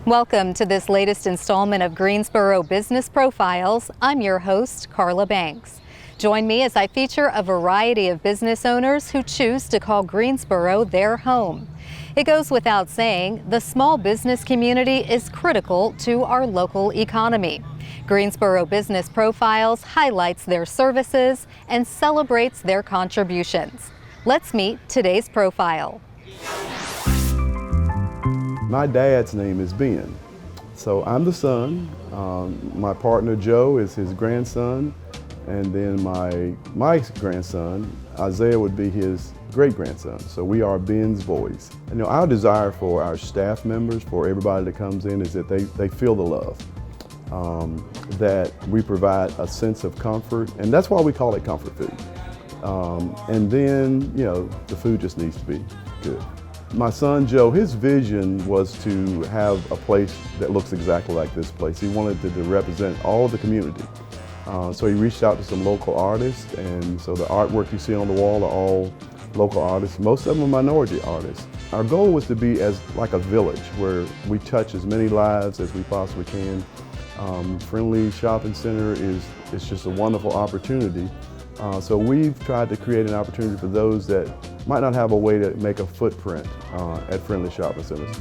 Welcome to this latest installment of Greensboro Business Profiles. I'm your host, Carla Banks. Join me as I feature a variety of business owners who choose to call Greensboro their home. It goes without saying, the small business community is critical to our local economy. Greensboro Business Profiles highlights their services and celebrates their contributions. Let's meet today's profile. My dad's name is Ben, so I'm the son. My partner Joe is his grandson, and then my grandson Isaiah would be his great-grandson. So we are BensBoyz. You know, our desire for our staff members, for everybody that comes in, is that they feel the love, that we provide a sense of comfort, and that's why we call it comfort food. And then, you know, the food just needs to be good. My son Joe, his vision was to have a place that looks exactly like this place. He wanted to represent all of the community. So he reached out to some local artists, and so the artwork you see on the wall are all local artists. Most of them are minority artists. Our goal was to be as like a village where we touch as many lives as we possibly can. Friendly Shopping Center is just a wonderful opportunity. So we've tried to create an opportunity for those that might not have a way to make a footprint at Friendly Shopping Centers.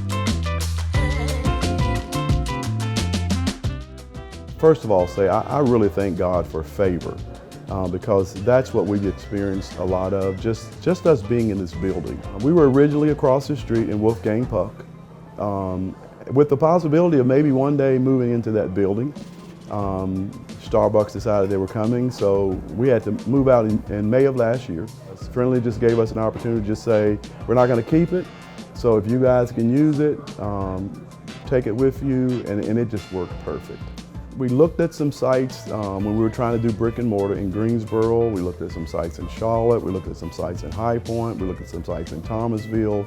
First of all, I really thank God for favor because that's what we've experienced a lot of, just us being in this building. We were originally across the street in Wolfgang Puck with the possibility of maybe one day moving into that building. Starbucks decided they were coming, so we had to move out in May of last year. Friendly just gave us an opportunity to just say, we're not going to keep it, so if you guys can use it, take it with you, and it just worked perfect. We looked at some sites when we were trying to do brick and mortar in Greensboro. We looked at some sites in Charlotte. We looked at some sites in High Point. We looked at some sites in Thomasville.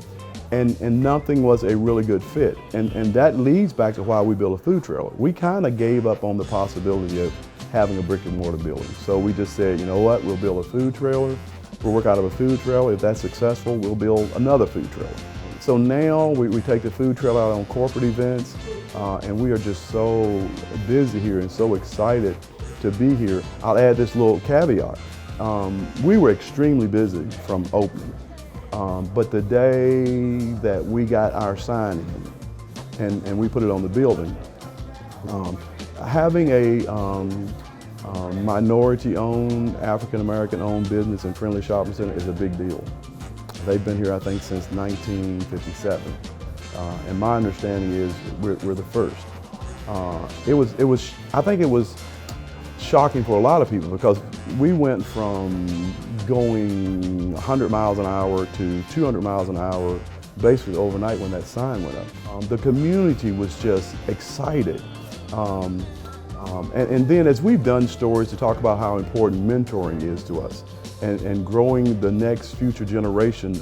And nothing was a really good fit. And that leads back to why we built a food trailer. We kind of gave up on the possibility of having a brick and mortar building. So we just said, you know what, we'll build a food trailer. We'll work out of a food trailer. If that's successful, we'll build another food trailer. So now we take the food trailer out on corporate events, and we are just so busy here and so excited to be here. I'll add this little caveat. We were extremely busy from opening. But the day that we got our sign in and we put it on the building, having a minority-owned, African-American-owned business in Friendly Shopping Center is a big deal. They've been here, I think, since 1957. And my understanding is we're the first. I think it was shocking for a lot of people because we went from going 100 miles an hour to 200 miles an hour basically overnight when that sign went up. The community was just excited. And then as we've done stories to talk about how important mentoring is to us and growing the next future generation,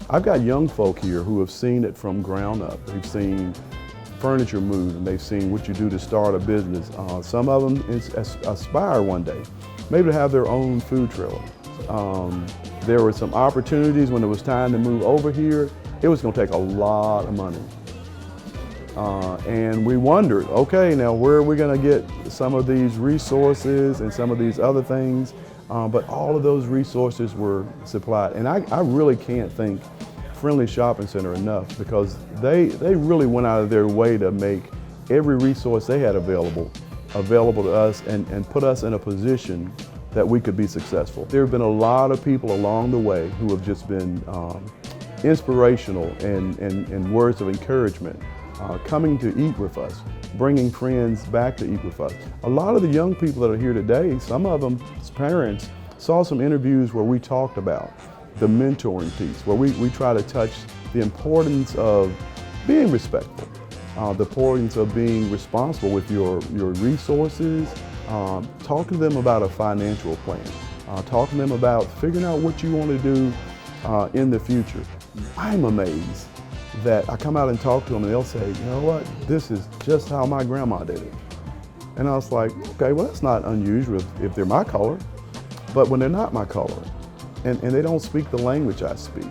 I've got young folk here who have seen it from ground up. They've seen furniture move, and they've seen what you do to start a business. Some of them aspire one day, maybe to have their own food trailer. There were some opportunities when it was time to move over here. It was going to take a lot of money. And we wondered, okay, now where are we going to get some of these resources and some of these other things? But all of those resources were supplied. And I really can't thank Friendly Shopping Center enough because they really went out of their way to make every resource they had available to us and put us in a position that we could be successful. There have been a lot of people along the way who have just been inspirational and words of encouragement, coming to eat with us, bringing friends back to eat with us. A lot of the young people that are here today, some of them as parents, saw some interviews where we talked about the mentoring piece, where we try to touch the importance of being respectful, the importance of being responsible with your resources, talk to them about a financial plan, talk to them about figuring out what you want to do in the future. I'm amazed that I come out and talk to them and they'll say, you know what, this is just how my grandma did it. And I was like, okay, well that's not unusual if they're my color, but when they're not my color, and they don't speak the language I speak,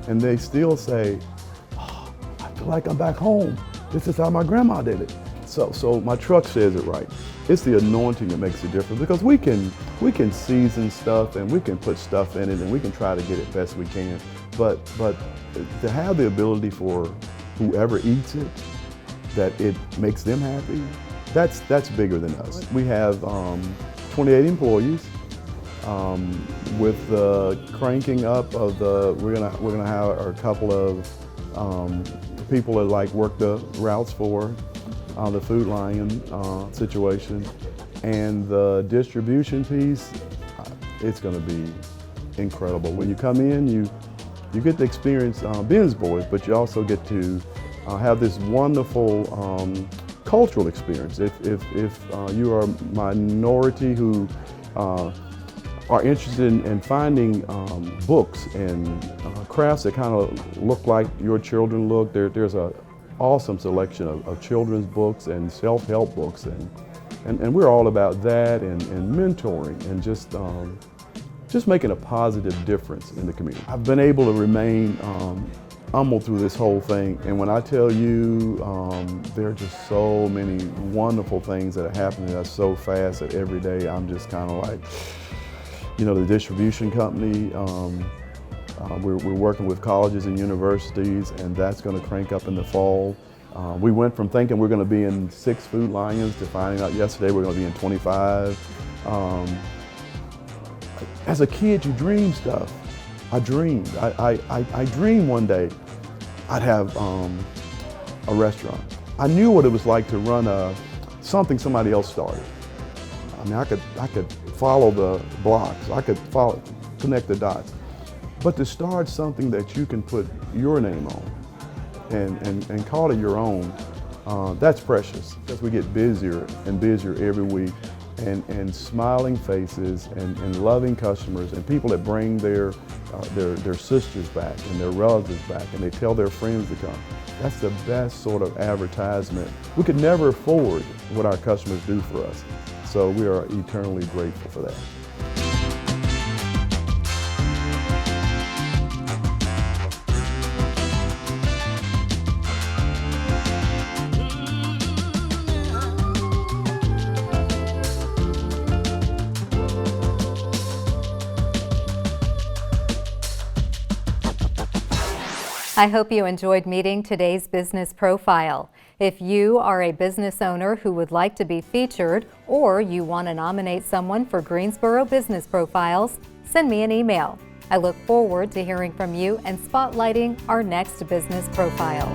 and they still say, oh, I feel feel like I'm back home. This is how my grandma did it. So my truck says it right. It's the anointing that makes a difference, because we can season stuff and we can put stuff in it and we can try to get it best we can. But to have the ability for whoever eats it, that it makes them happy, that's bigger than us. We have 28 employees. With the cranking up of we're gonna have a couple of people that like work the routes for the Food Lion situation, and the distribution piece. It's gonna be incredible. When you come in, you get to experience BensBoyz, but you also get to have this wonderful cultural experience. If you are a minority who are interested in finding books and crafts that kind of look like your children look, there's an awesome selection of children's books and self-help books, and we're all about that, and mentoring, and just making a positive difference in the community. I've been able to remain humble through this whole thing, and when I tell you there are just so many wonderful things that are happening to us so fast that every day I'm just kind of like, you know, the distribution company, we're working with colleges and universities, and that's going to crank up in the fall. We went from thinking we're going to be in 6 Food Lions to finding out yesterday we're going to be in 25. As a kid, you dream stuff. I dreamed. I dreamed one day I'd have a restaurant. I knew what it was like to run something somebody else started. I mean, I could follow the blocks. I could connect the dots. But to start something that you can put your name on and call it your own, that's precious. As we get busier and busier every week, and smiling faces and loving customers and people that bring their sisters back and their relatives back, and they tell their friends to come. That's the best sort of advertisement. We could never afford what our customers do for us. So we are eternally grateful for that. I hope you enjoyed meeting today's business profile. If you are a business owner who would like to be featured, or you want to nominate someone for Greensboro Business Profiles, send me an email. I look forward to hearing from you and spotlighting our next business profile.